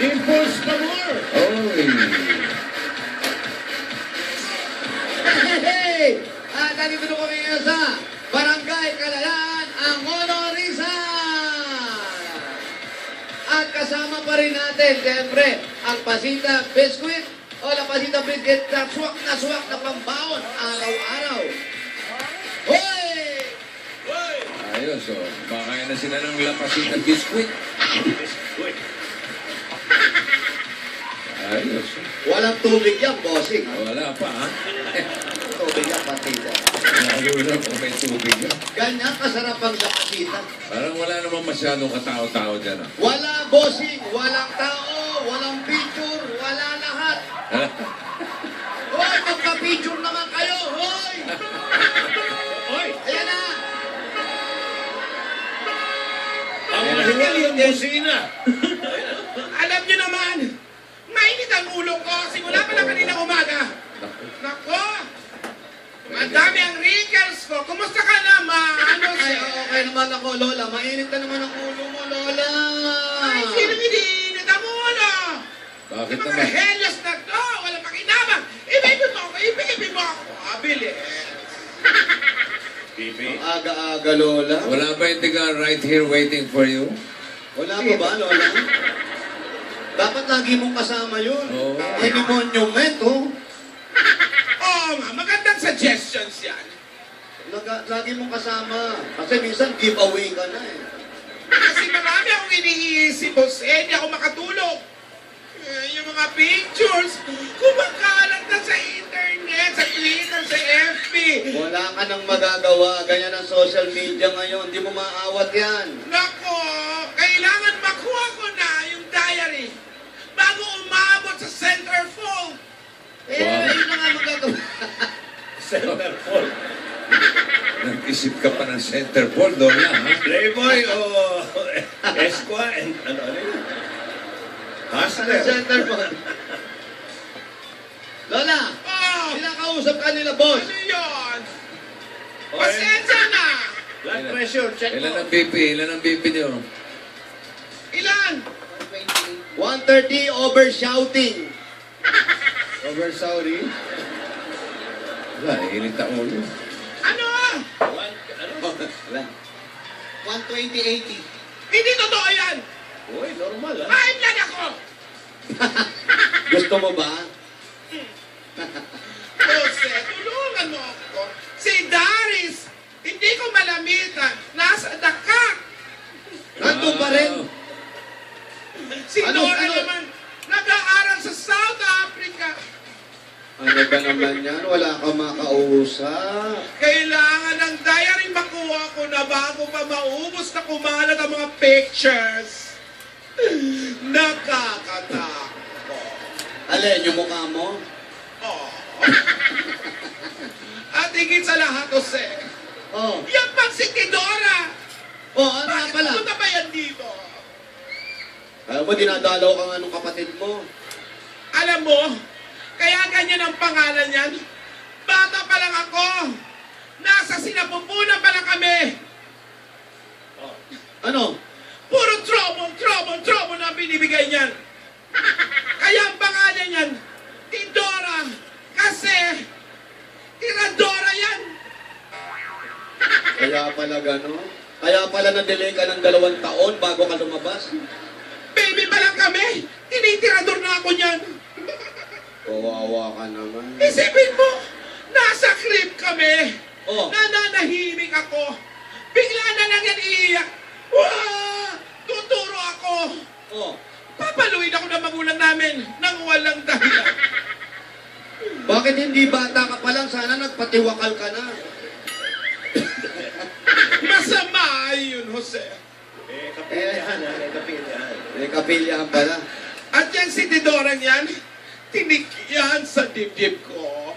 Dimples Camor. Oy. Hey! At nandito na kami ngayon sa Barangay Kalayaan, ang Honorisa! At kasama pa rin natin, siyempre, ang Pasita Biscuit o la Pasita Biscuit na swak na pambaon araw-araw. Hoy! Ayos, oh. Bakain na sila ng lapasita biskuit. Ayos. Walang tubig yan, bossing. Wala pa, ha? Tubig yan, Pasita. Lalo na kung may tubig yan. Ganyan kasarap ang la Pasita. Parang wala naman masyadong katao-tao dyan, ha? Wala bossing, walang tao, walang picture, wala lahat. Hoy, magpa-picture naman kayo, hoy! Hoy! Ayan na! Ang mahingal yung busina. Alam niyo naman, mainit ang ulo ko simula pa lang kanina umaga. Nako! Ang dami ang wrinkles ko. Kumusta ka naman? Ano Ay, siya? okay naman ako, Lola. Mainit na naman ang ulo mo, Lola. Ay, sino iniinit ang ulo? Bakit Yung mga naman? helios na to, walang pakinabang. Ibigin mo ako, ibigin mo ako. Bilis. Bibi. Ang aga-aga, Lola. Wala ba yung tiga right here waiting for you? Wala pa ba, Lola? Dapat lagi mong kasama yun. Oo. Any monument, oh. Oo nga, magandang suggestions yan. Lagi mong kasama. Kasi minsan giveaway ka na, eh. Kasi marami akong iniisip, boss. Hindi ako makatulog. Yung mga pictures, kumakalat na sa internet, sa Twitter, sa FB. Wala ka nang magagawa. Ganyan ang social media ngayon. Hindi mo maawat yan. Nako, kailangan makuha ko na yung diary bago umabot sa centerfold. Eh, Wow. yun na nga magagawa. Centerfold. Nag-isip ka pa ng centerfold, Lola, ha? Playboy o Esquire. Ano yun? Hustler. Centerfold. Lola, Oh, pinakausap ka nila, boss. ano yun? O, Pasensya na. Blood pressure, check Ilan mo. ang BP? Ilan ang BP niyo? Ilan? 130 over shouting. Over shouting? Wala, init ang ulo. Ano? Wala. 120-80. Hindi totoo yan. Uy, normal ah. High blood ako. Gusto mo ba? Jose, tulungan mo ako. Si Daris, hindi ko malamitan. Nasa Dakar. Nandun pa rin. Si Ano, Nora ano? naman, nag-aaral sa South Africa. Ano ba naman yan? Wala ka makausap. Kailangan ng diary makuha ko na bago pa maubos na kumalat ang mga pictures. Nakakatakot. Alin, yung mukha mo? Oh. At higit sa lahat, Jose, Oh. yan pang si Tidora. Oh, ano nga Bakit pala? pumunta ba yan dito? Alam mo, dinadalaw ka nga nung kapatid mo. Alam mo, kaya ganyan ang pangalan niyan. Bata pa lang ako. Nasa sinapupunan pa lang kami. Ano? Puro trouble na ang binibigay niyan. Kaya ang pangalan niyan, Tidora. Kasi, tiradora yan. Kaya pala gano'n? Kaya pala na-delay ka ng 2 taon bago ka lumabas? Baby pa lang kami. Tinitirador na ako niyan. Kawawa ka naman. Isipin mo, nasa crib kami. Oh. Nananahimik ako. Bigla na lang yan iiyak. Wah! Tuturo ako. Oh. Papaluin ako ng magulang namin nang walang dahilan. Bakit hindi bata ka pa lang? Sana nagpatiwakal ka na. Masama yun, Jose. Kapilyahan ha, kapilyahan. May kapilyahan pala. At yan si Tidora niyan, tinikyan sa dibdib ko.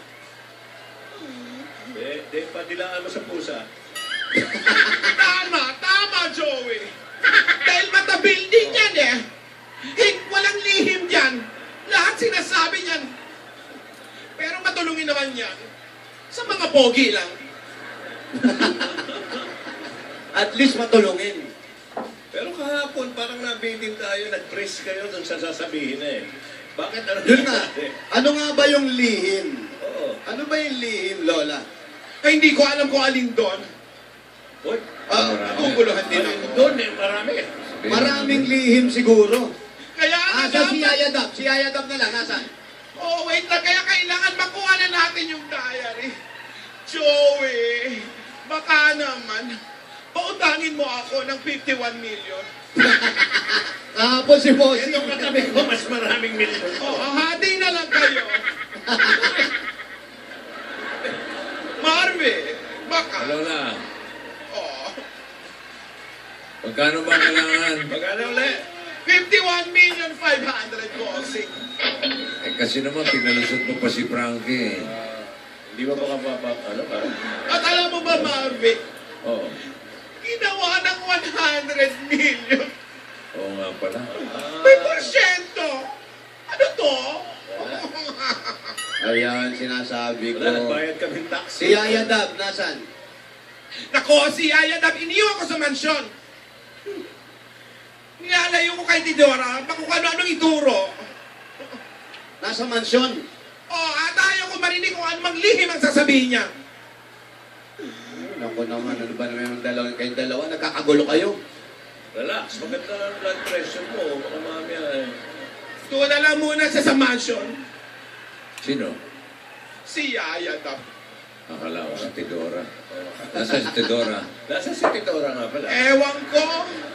Di padilaan mo sa pusa. Tama, Joey. Dahil mata-building yan eh. Walang lihim dyan. Lahat sinasabi niyan. Pero matulungin naman yan. Sa mga pogi lang. At least matulungin. Pero kahapon, kahapon, parang nabitin tayo, nag-press kayo dun sa sasabihin na eh. Bakit ano? Yun nga. Ano nga ba yung lihim? Oo. Ano ba yung lihim, Lola? Ay, hindi ko alam kung alin doon. Uy, Naguguluhan din ako. doon eh, marami. Maraming lihim siguro. Kaya nga Asa si dapat... Yaya Dab? Si Yaya Dab na lang, nasaan? Oh, wait lang. Kaya kailangan makuha na natin yung diary. Joey, baka naman, pautangin mo ako ng 51 million. Kahapon si Bossy. Itong katabi ko, mas maraming milyon. Oh, hati na lang kayo. Marve, baka. Lola, Oh, magkano ba kailangan? Magkano ulit? 51,500,000 bossing. Eh kasi naman, pinalusot mo pa si Frankie. Hindi ba baka ano ba? At alam mo ba, Marve, Oo. ginawa ng 100 million. Oo nga pala. May porsyento. Ano to? Ayan, sinasabi ko. Wala, nagbayad kaming tax. Si Yaya Dab, nasaan? Nako, si Yaya Dab, iniwan ko sa mansyon. Nilalayo ko kay Tidora, kung ano-anong ituro. Nasa mansyon. Oh, at ayaw ko marinig kung anumang lihim ang sasabihin niya. Naku naman, ano ba naman kayong dalawa? Nagkakagulo kayo. Relax, maganda lang ang blood pressure mo. Baka mamaya eh. Doon na lang muna siya sa mansion. Sino? Si Yaya Dab. Akala ko si Tidora. Nasaan si Tidora? Nasa si Titora nga pala. Ewan ko.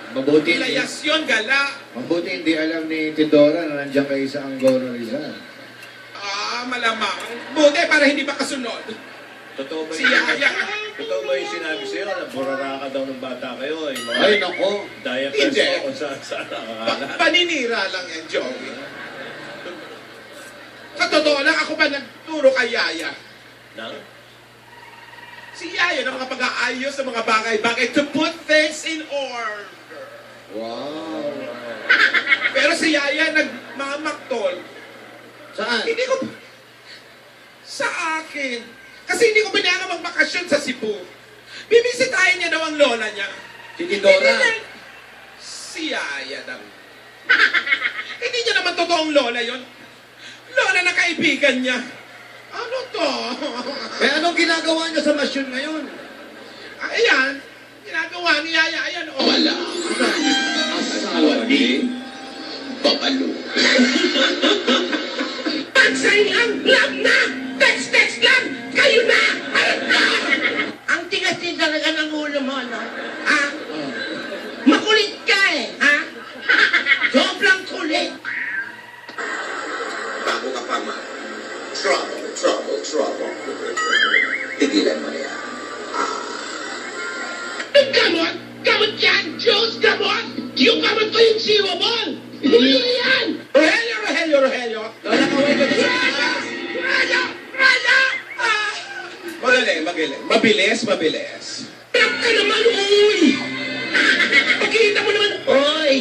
Mabuti hindi, Ilayas yun, gala. mabuti hindi alam ni Tidora na nandiyan kayo sa Angono Rizal. Ah, malamang. Buti para hindi makasunod. Totoo ba Si Yaya. Totoo ba yung sinabi sa'yo na burara ka daw ng bata kayo? Yung mga Ay, nako. diapers Hindi. mo kung saan nakakala. Paninira lang yan, Joey. Sa totoo lang, ako ba nagturo kay Yaya? Nang? Si Yaya na makapag-aayos sa mga bagay-bagay to put things in order. Wow. Pero si Yaya nagmamaktol. Saan? Hindi ko... Sa akin. Kasi hindi ko binayang magbakasyon sa Cebu. Bibisitahin niya daw ang lola niya. Si Tidora. Si Yaya daw. Hindi niya naman totoong lola yon. Lola na kaibigan niya. Ano to? Eh, anong ginagawa niya sa masyon ngayon? Ayan. Ginagawa ni Yaya. Ayan, oh. Wala. Asawa ni Babalo. Pagsay ang love na! Text lang! Kayo na! Ang tigas din talaga ng ulo mo, no? Ha? Makulit ka eh, ha? Sobrang kulit. Bago ka pa man. Trouble. Tigilan mo na yan. Gamot? Gamot yan! Diyos, gamot! Yung gamot ko yung zero ball! Hindi yan! Rogelio! Lola, kaway ko dito. Raja! Magaling. Mabilis. Tap ka naman, uy! Pagkita mo naman, oy!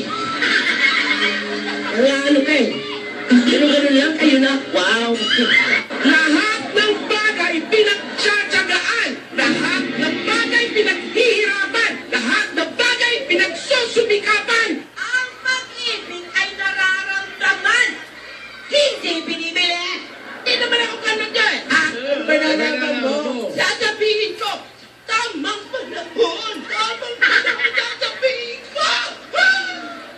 Ano ka eh? Ganun lang, kayo na. Wow! Lahat ng bagay pinagtsatsagaan! Lahat ng bagay pinaghihirapan! Lahat ng bagay pinagsusumikapan! Ang pag-ibig ay nararamdaman! Hindi binibili! Hindi naman ako ganun dyan! Ano ba nalaman mo? Sasabihin ko! Tamang panahon! Tamang panahon! Sasabihin ko!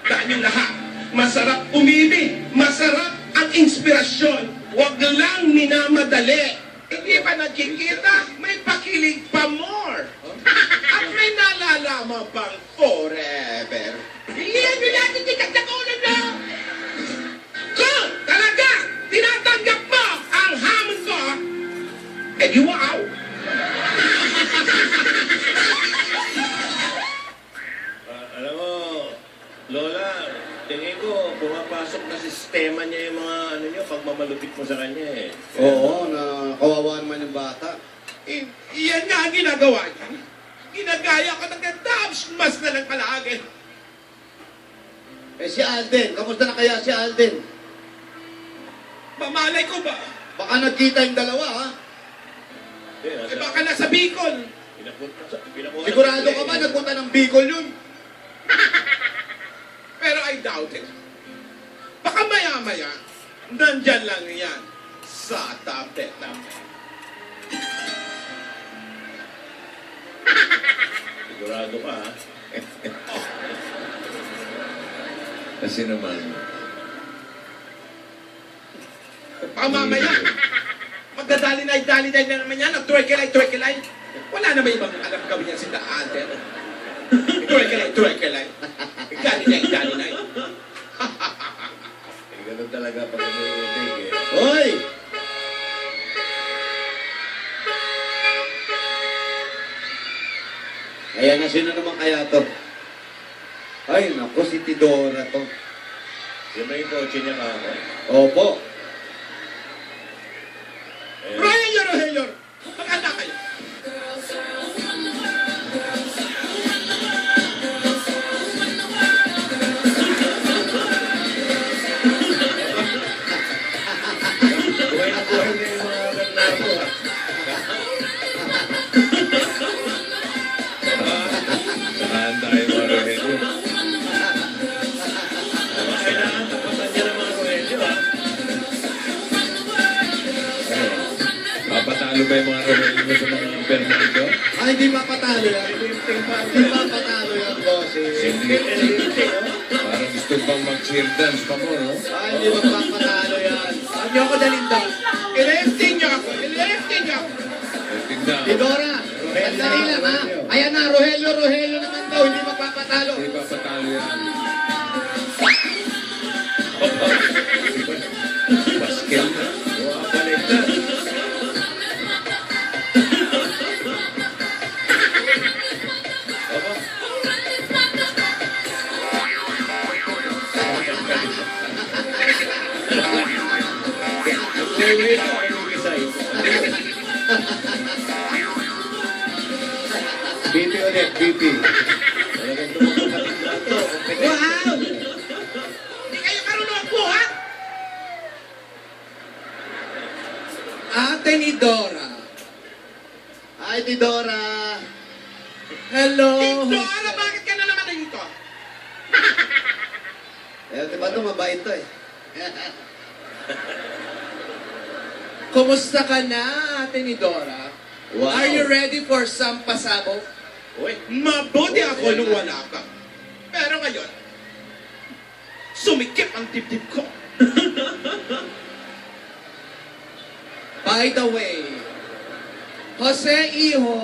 Dahil yung lahat, masarap umibig, masarap ang inspirasyon. Huwag lang minamadali. Hindi pa nakikita, may pakilig pa more. At may nalalaman pang forever. Hilihan nyo natin tikas na ulo na! Kung talaga tinatanggap mo ang hamon ko, edi wow! Alam mo, Lola, tingin ko, pumapasok na sistema niya yung mga ano niyo, pagmamalupit mo sa kanya eh. Oo, na kawawa naman yung bata. Iyan nga ang ginagawa niya. Ginagaya ko ng gandabs, mas na lang palagi. Eh, si Alden. Kamusta na kaya si Alden? Mamalay ko ba? Baka nagkita yung dalawa, ha? Eh baka nasa Bicol. Pinapunta. Sigurado ka ba nagpunta ng Bicol yun? Pero I doubt it. Baka maya-maya, nandyan lang yan sa tape-tape. Sigurado ka, ha? Kasi naman, Baka mamaya, magdadali-dali na naman yan, twerkelay. Wala na may ibang alam gawin yan si The Alden. Twerkelay. Dali-dali. Ganun talaga pag nag-iindig, eh. Hoy! Ayan na, sino naman kaya to? Ay, naku, si Tidora to. Yan ba yung kotse niya ka? Opo. Rogelio! Mag-anda kayo. Buhay na yung mga Bernardo, ha? nakahanda yung mga Rogelio. Kailangan tapatan niya ng mga Rogelio, ha? Papatalo ba yung mga Rogelio mo sa mga Bernardo? Ay, hindi mapatalo yan. Lifting pa. Hindi mapatalo yan, bossing. Lifting, oh. Parang gusto bang mag-cheer dance pa mo, no? Ay, hindi mapapatalo yan. Huwag niyo ako dalindan. I-lifting niyo ako. Tingnan. Tidora, sandali lang ha. Ayan na, Rogelio naman daw, hindi magpapatalo. Hindi papatalo yan. Basket na. Baliktad. Aba. Nagsiwin ako yung isay. BP ulit, BP. Talagang tumutupatid na ito. Wow! Hindi kayo karunong buhat. Ate ni Dora. Ay, Tidora. Hello. Dora, bakit ka na naman dito? Eh, diba ito, mabait to eh. Kumusta ka na, Ate ni Dora? Wow. Are you ready for some pasabog? Uy, Mabuti ako nung wala ka. Pero ngayon, sumikip ang dibdib ko. By the way, Jose Iho,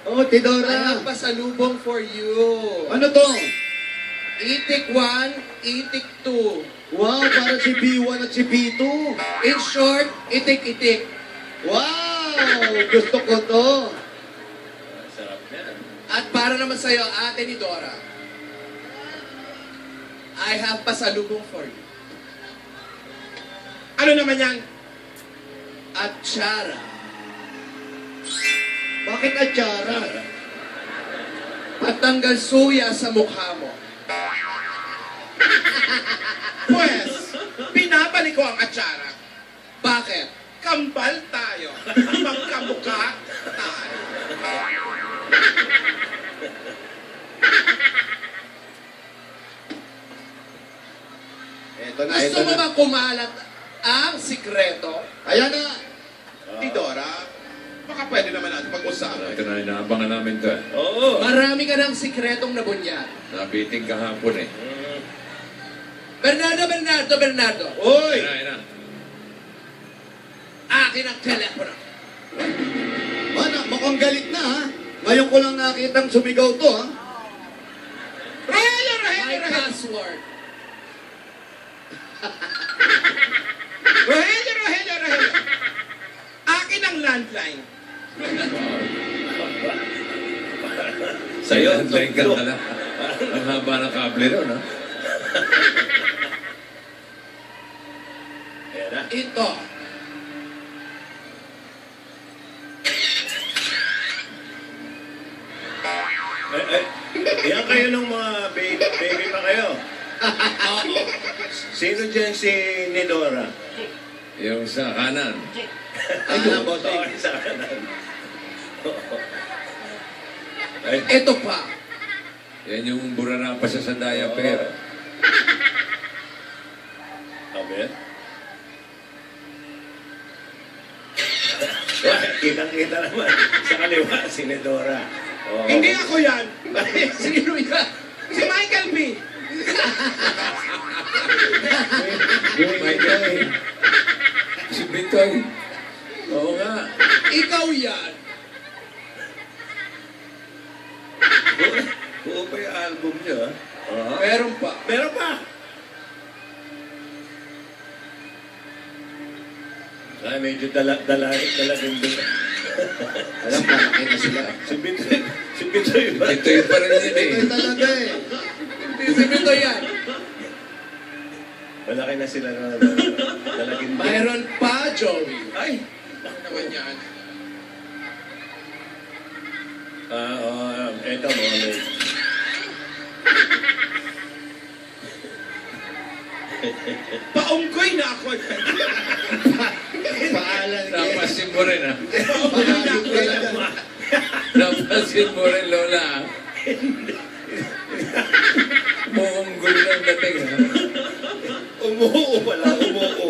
Oh, I Tidora. have pasalubong for you. Ano to? Itik 1, itik 2. Wow, para si B1 at si B2. In short, itik-itik. Wow, gusto ko to. sarap niya. At para naman sa'yo, Ate ni Dora, I have pasalubong for you. Ano naman yan? Atsara. Bakit atsara? Patanggal suya sa mukha mo. Pues, binabalik ko ang atsara. Bakit? Kambal tayo. Magkamukha tayo. Eto na, Gusto eto mo na. ba kumalat ang sikreto? Ayan na. Tidora, baka pwede naman natin pag-usapan. Ito na, inaabangan namin to. Oo. Marami ka ng sikretong nabunyag. Nabiting kahapon eh. Bernardo. Uy! Ina, ina. Akin ang telepono. Mana, mukhang galit na ha. Ngayon ko lang nakitang sumigaw to ha. Rogelio! My password. Rogelio! Akin ang landline. Sa'yo, Landline ka na lang. Ang haba ng kable ron, ha? Ayan na. Ito. Yan kayo nung mga baby pa kayo. Sino dyan si Nidora? Yung sa kanan. Ay, yung bossing. Sorry sa kanan. Ay, Ito pa. Yan yung burara pa siya sa diaper. Sabi? Kitang-kita naman sa kaliwa, si Nedora. Oh. Hindi ako yan. Sino yan? Si Michael B. Michael. Si Bitoy. Oo nga. Ikaw yan. Buo pa yung album niya. Oh. Meron pa. Meron pa! Ay, medyo dala din doon. Alam ko, nakita sila. Si Bitoy ba? Bitoy pa rin yun eh. Ito talaga eh. Sino yan? Malaki na sila na dalagin doon. Mayroon pa, Joey. Ay! Ako naman yan. Eto mo. Paunggoy na ako. Paalan ka. Napasin mo rin ah. Paunggoy na ako. Napasin mo rin, Lola. Mukhang gulo ng dating ah. Umuo pala, umuo.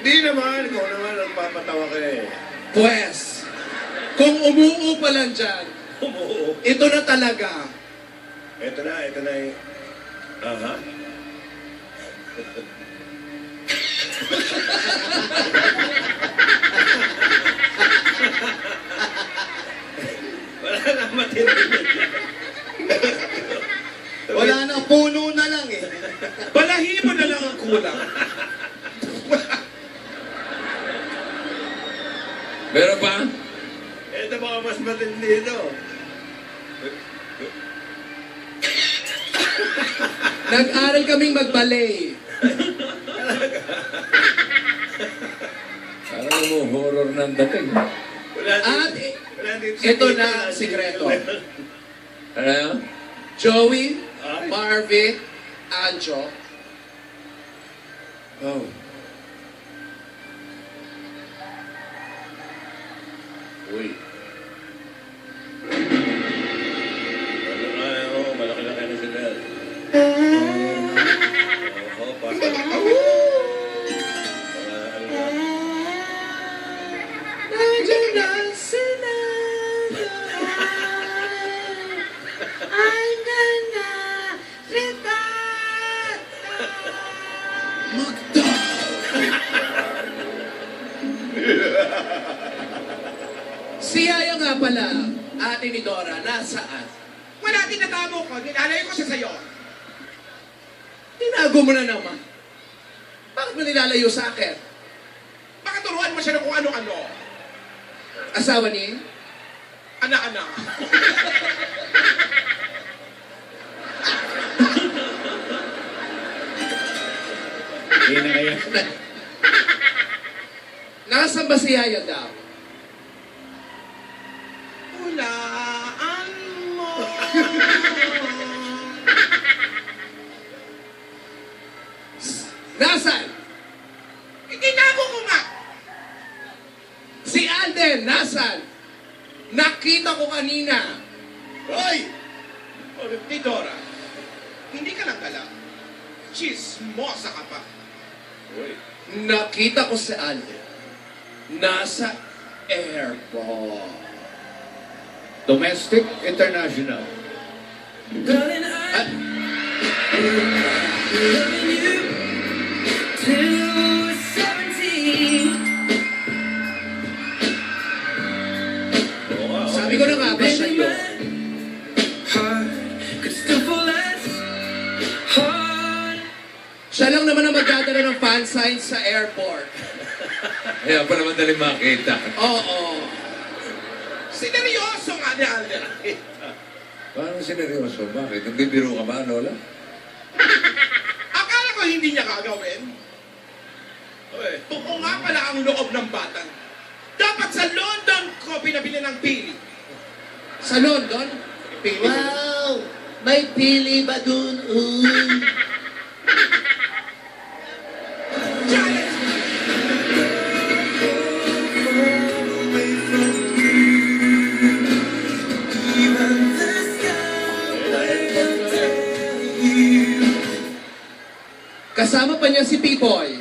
Hindi naman, ikaw naman ang papatawa ka eh. Pwes, kung umuo pa lang dyan, Umuo. ito na talaga. Ito na yung... Aha. Wala na matindi. Wala na, puno na lang eh. Balahibo na lang ang kulang. Meron pa? Ito baka mas matindi ito. Nag-aral kaming mag-ballet. Parang mo horror ng dating. Wala At wala dito sa ito tito, na wala sikreto. dito. Ano? Joey, Ay. Marvin, Anjo, Oh. Uy. Malaki-laki na sila. Oo, pasok. nandiyan na sila. Magda! Si Yaya nga pala, ate ni Dora, nasaan? Wala tinatamo ko. Nilalay ko siya sa'yo. Tinago mo na naman. Bakit mo nilalayo sa akin? Baka turuan mo siya ng kung ano-ano. Asawa ni? Anak-anak. Hindi na kaya. Nasaan ba si Yaya daw? Hulaan mo. Nasaan? Itinago ko nga. Si Alden, nasaan? Nakita ko kanina. Hoy! Dora, hindi ka lang galak. Chismosa ka pa. Uy. Nakita ko si Alden. Nasa airport. Domestic, international. At Oo nga, sabi ko na nga ba sa iyo, siya lang naman ang magdadala ng fan signs sa airport. Kaya pa naman dali makita. Oo. Sineryoso nga ni Alden. Parang sineryoso. Bakit? Nagbibiro ka ba, Lola? Akala ko hindi niya gagawin. Uy. Oo nga pala ang loob ng batang. Dapat sa London ko pinabili ng pili. Sa London, pili. Wow! May pili ba dun? Challenge! Kasama pa niya si Pipoy.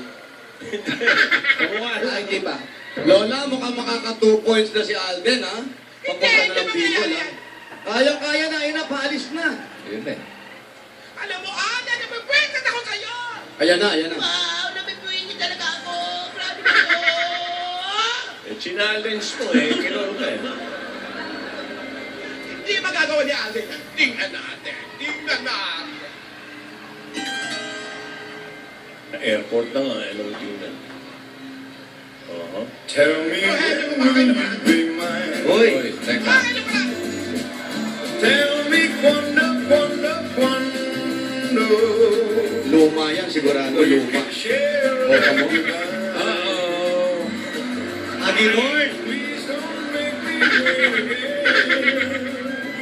Kamukha Ah, lang. hindi ba? Lola, mukhang makaka 2 points na si Alden, ha? Papunta na ng people, ha? Kaya-kaya na, inapaalis na. Yun eh. Alam mo, Ana, napipwensat ako sa'yo! Ayan na, ayan na. Wow, napipwensat talaga ako! Grabe ka Eh, challenge mo eh. Kinol ka eh. Hindi magagawa ni Alden. Tingnan natin. Tingnan natin. Sa airport na nga, anong tingnan. Oo. Tell me when will you be mine? Hoy, Uy, teka. Bakit na pala? Tell me quando, quando, quando luma yan, sigurado, luma. share O, kamo. Uh-oh. Aginord! Please don't make me wait again.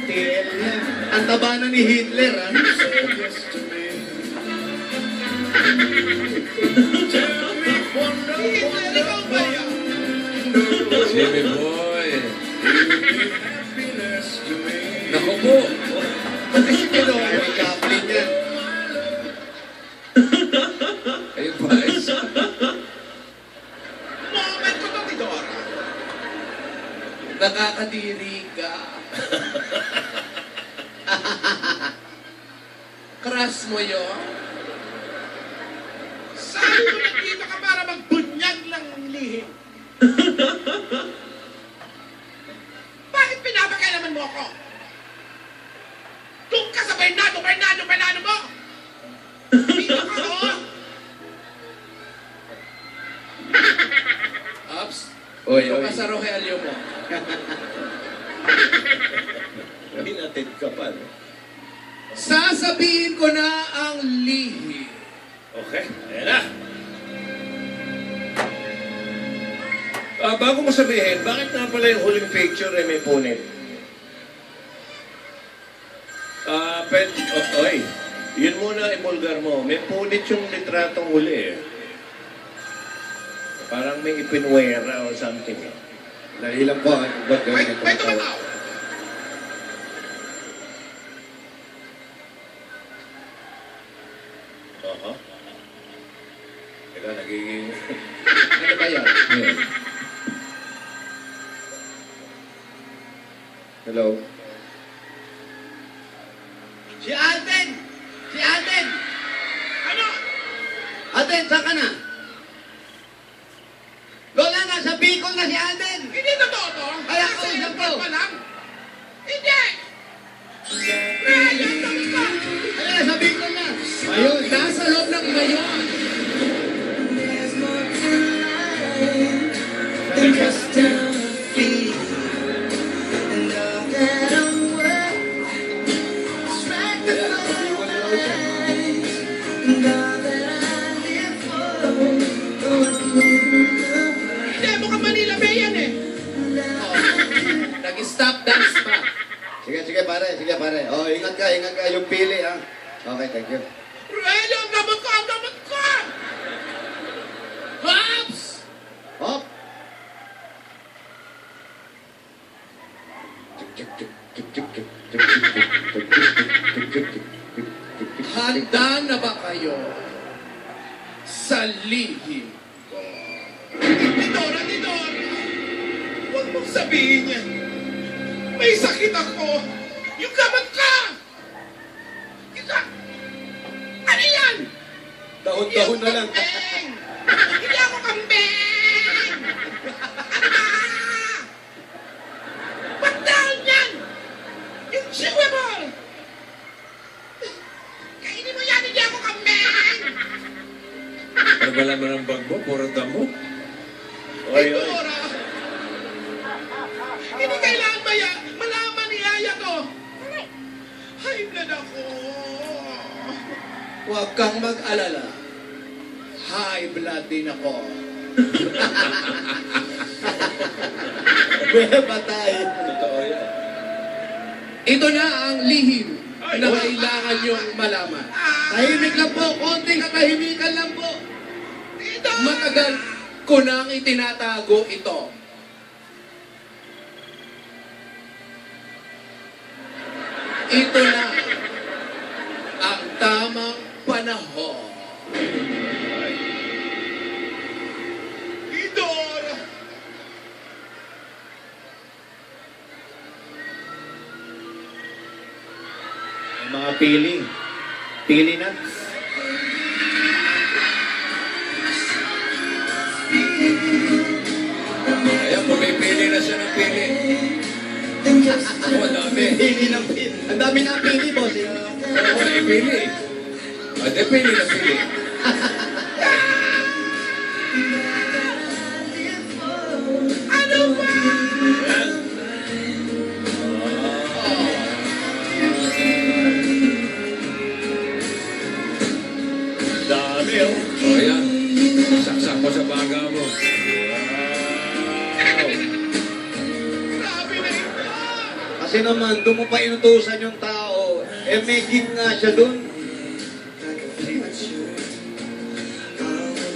TLM. Ang taba na ni Hitler, ha? Say yes to me. Tell me quando, Hitler, ikaw ba yan? Jimmy Boy. happiness to me. Naku po. Pati si Pinoy, Chaplin yan. Ayun pa. Moment ko to, Tidora. Nakakadiri ka. Crush mo yun? Sabi mo nandito ka para magbunyag ng lihim. Bakit pinapakailaman mo ako? Doon ka sa Bernardo mo! Dito ka, oh! Ups. Oy, Ito oy. ka sa Rogelio mo. Hinatid ka pa, no? Sasabihin ko na ang lihi. Okay, ayan na. Bago mo sabihin, bakit nga pala yung huling picture ay may punit? Oy, yun muna ibulgar mo. May punit yung litratong huli eh. Parang may ipinwera or something. Eh. Dali lang po, ba't gawin Wait, ito? wait, tumataw! Oo. Teka, nagiging... Ano ba yan? Ayun. Hello? Si Alden! Si Alden! Ano? Alden, saan ka na? Lola, nasa Bicol na si Alden! Hindi totoo to! Kaya Nasa kausap airport ko. pa lang! Hindi! Ryan, tapos ka! Ay, nasa Bicol na! Ayun, nasa loob ng mayon. Hindi, mukhang Manila Bay yan eh! Nag-stop dance pa. Sige, sige pare, sige pare. Oh, ingat ka, yung pili, ha? Okay, thank you. Ryan, ang gamot ko! Ang gamot ko! Hops! Hop! Handa na ba kayo sa lihim? Tidora, Tidora! Huwag mong sabihin niya. May sakit ako! Yung gamot ko! Kita! Ano yan? Dahon-dahon na lang. Kambing! Hindi ako kambing! Ano ba? Ba't dahon yan? Yung chewable! Kainin mo yan, hindi ako kambing! Ano ba laman ng bag mo? Puro damo? Oy, oy. Tidora! Hindi kailangan malaman ni Yaya to! High blood ako! Huwag kang mag-alala. High blood din ako. Patay. Totoo yan. Ito na ang lihim Ay, na wala. kailangan niyong malaman. Tahimik lang po, konting katahimikan lang po. Tidora! Matagal ko nang itinatago ito. Ito na ang tamang panahon. Tidora! May mga pili. Pili nuts. Ayan, pumipili na siya ng pili. Oh, dami. Pili ng pili. Ang dami na pili, boss. Eh. Oo, ipili. Ate, pili na pili. Ano ba? Dami, oh. O, ayan. Saksak mo sa baga mo. Grabe na ito! Kasi naman, doon mo pa inutusan yung tao. Eh, may gift nga siya doon.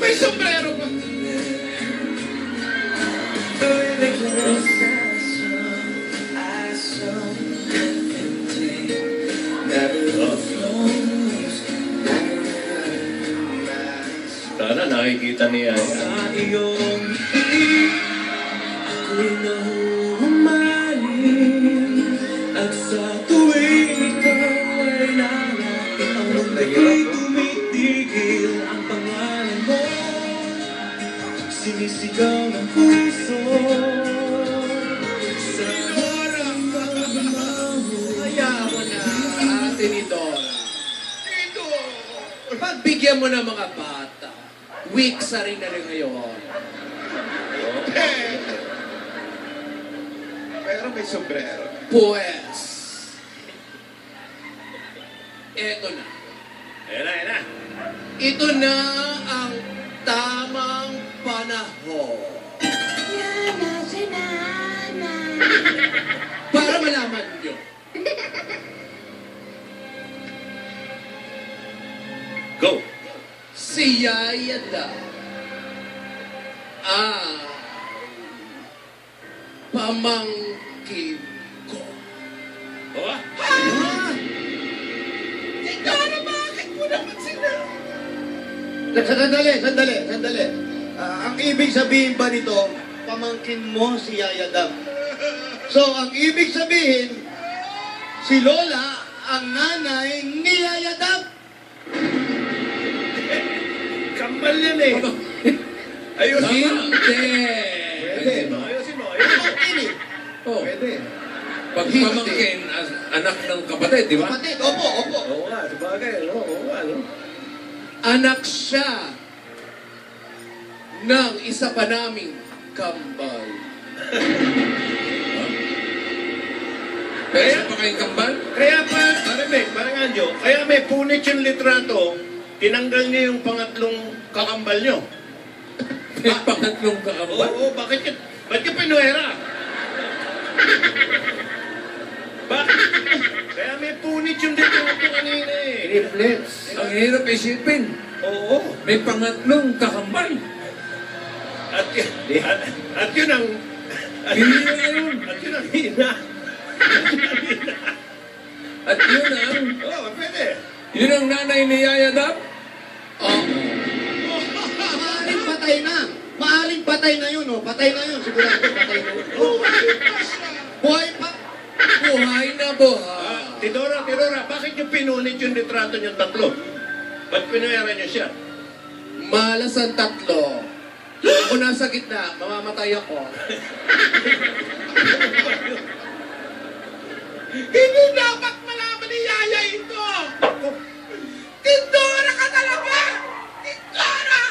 May sombrero pa! Sana nakikita niya. Sa iyong piling, ako'y nahuhumaling. At sa tuwing ikaw ay lalapit, ang munda'y tumitigil. Ang pangalan mo, sinisigaw ng puso. Sa Kaya mo na, ate ni Dora. Ito! Pagbigyan mo ng mga bata, weak sa rin na rin ngayon. Pero may sombrero. Pues, eto na. Ayan na, ayan na. Ito na ang tamang panahon. Yana, si Nana. Para malaman nyo. Go. Si Yaya daw ang pamangkin ko. Oh, Tidora, bakit mo naman sila? Sandali. Ang ibig sabihin ba nito, pamangkin mo si Yaya Dab? So, ang ibig sabihin, si Lola ang nanay ni Yaya Dab. kambal yan eh. Ayusin mo. Hindi. Ayusin mo, ayusin mo. Ayusin mo. Pamangkin eh. Oh, Pwede. pag pamangkin, anak ng kapatid, di ba? Kapatid, opo. Oo nga, sabagay. Oo nga, no? Anak siya ng isa pa naming kambal. Pero isa pa kayong kambal? Kaya parang Anjo, kaya may punit yung litrato, tinanggal niya yung pangatlong kakambal nyo. May pangatlong kakambal? Oo, ba't ka pinuera? Bakit? Kaya may punit yung litrato kanina eh. Reflex. Ang hirap isipin. Oo. May pangatlong kakambal. At yun ang... Bihira yun. At yun ang hina. At yun ang... Oo, pwede. Yun ang nanay ni Yaya Dab? Maaring patay na yun, oh. Patay na yun, sigurado patay na yun. Buhay pa. Buhay na buhay. Tidora, bakit yung pinunit yung litrato niyong tatlo? Ba't pinuera niyo siya? Malas ang tatlo. Ako nasa gitna, mamamatay ako. Hindi dapat malaman ni Yaya ito! Tidora ka talaga! Tidora!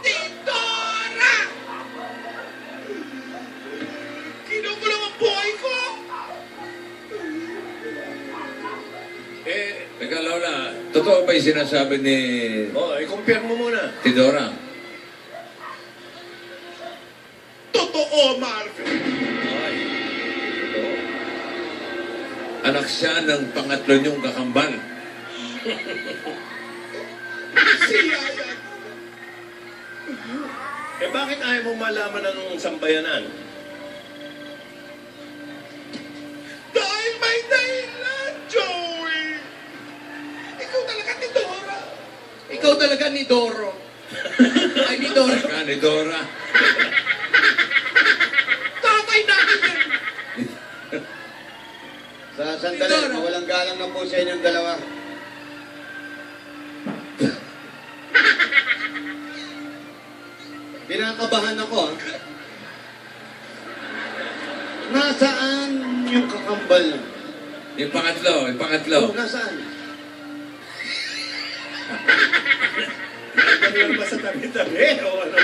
Tidora! Kinukulang ang buhay ko! Teka, Lola, totoo ba yung sinasabi ni I-compare mo muna. Tidora? Totoo, Marvin! Anak siya ng pangatlo niyong kakambal. Si Yaya! Bakit ayaw mo malaman ng sambayanan? Dahil may dahilan, Joey! Ikaw talaga, Tidora! Ikaw ikaw talaga ni Doro. Ay, ni Doro. Ka ni Dora. Tatay natin yan. Sa sandali, Dora. mawalang galang na po sa inyong dalawa. Pinakabahan ako, ha? Nasaan yung kakambal? Yung pangatlo, yung pangatlo. Oh, nasaan? Ganyan ba sa tabi-tabi o ano?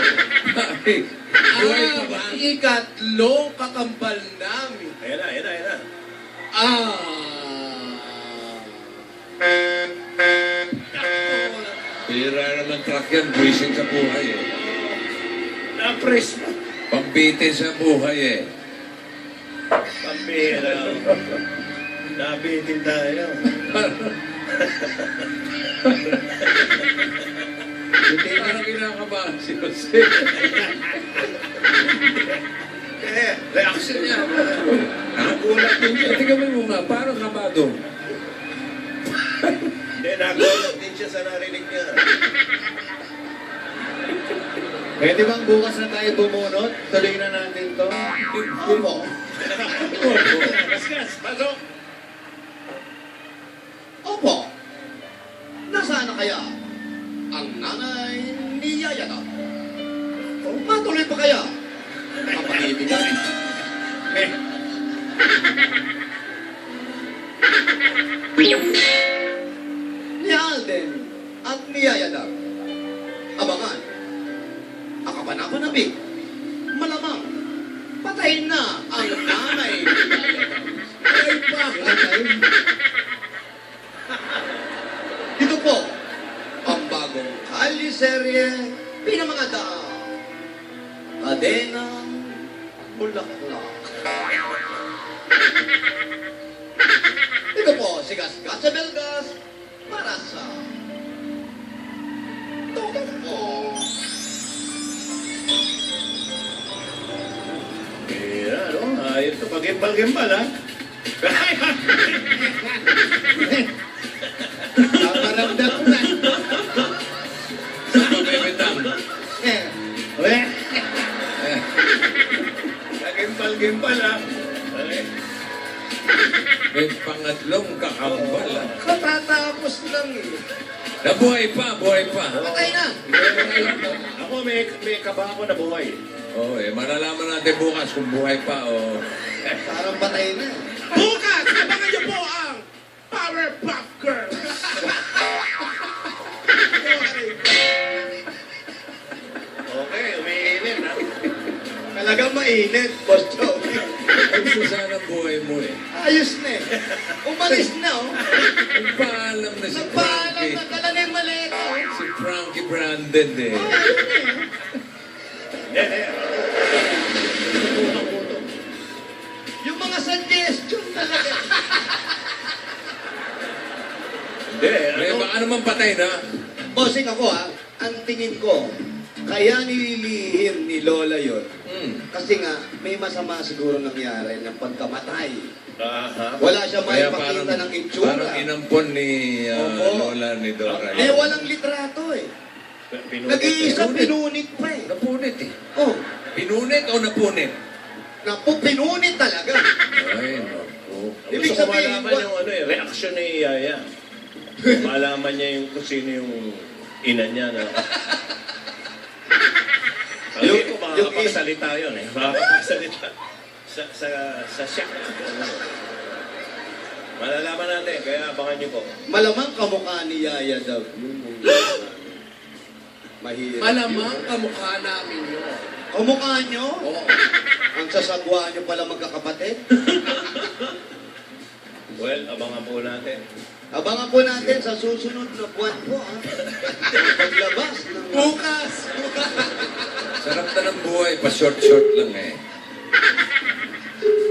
Buhay pa ba? Ikatlong kakambal namin. Ayan na, ayan na, ayan na. Pira naman truck yan, buwisin sa buhay eh. Na-press mo. Pambitin sa buhay eh. Pampira. Nabitin tayo. Hindi parang kinakabahan si Jose. Eh, reaction niya. Nagulat din siya. Tingnan mo nga, parang kabado. Hindi, nagulat din siya sa narinig niya. Pwede bang bukas na tayo bumunot? Tuloy na natin to. Opo. Kaskas, pasok. Opo. Nasaan na kaya ang nanay ni Yaya na? Matuloy pa kaya? Kapanibigan. Eh, Ni Alden at ni Yaya na. Abangan. Ang kapanapanabik. Malamang. Patay na ang nanay ni Yaya na. Patay pa. Patay. Dito po, ang bagong kaliserye, pinamangada, Kadenang Bulaklak. Ito po, si Gasgas sa Belgas, para sa Tokyo po. Mira, no? Ayos to. Pag-gimbal-gimbal, ha? Paparamdam na. Sa pamibitang. Uwe. Pag-gimbal-gimbal, ha? Okay. May pangatlong kakambal. Katatapos lang eh. Nabuhay pa, buhay pa. Patay na. Ako, may kaba ako na buhay. Oo eh, malalaman natin bukas kung buhay pa o... Parang patay na. Bukas, abangan niyo po ang Powerpuff Girls. Okay, umiinit, ha? Talagang mainit, Boss Joey. Gusto sana buhay mo eh. Ayos na eh. Umalis na oh. Nagpaalam na si Nagpaalam Frankie. na dala na yung maleta oh. Si Frankie branded eh. Yung mga suggestion talaga. Hindi, May ano? baka naman patay na. Bossing ako ha, ang tingin ko, kaya nililihim ni Lola yon. Kasi nga, may masama siguro nangyari ng pagkamatay. Aha. Wala siya Kaya maipakita ng itsura. parang inampon ni Opo. Lola ni Dora. Eh, walang litrato eh. Nag-iisa, pinunit pa eh. Napunit eh. Oh, Pinunit o napunit? naku, pinunit talaga. Ay, naku. Ibig Gusto ko sabihin, malaman yung ano eh, reaksyon ni Yaya. Malaman niya yung kung sino yung ina niya. No? Yung- Yung, ko, yung- makakapagsalita yun eh. Makakapagsalita sa shock. Malalaman natin, kaya abangan niyo po. Malamang kamukha ni Yaya daw. Mahirap. Malamang kamukha namin yun. Kamukha nyo? Oo. Ang sasagwa nyo pala magkakapatid? Well, abangan po natin. Abangan po natin sa susunod na buwan po, ha? Paglabas ng... Bukas! Sarap na ng buhay, pa-short-short lang eh.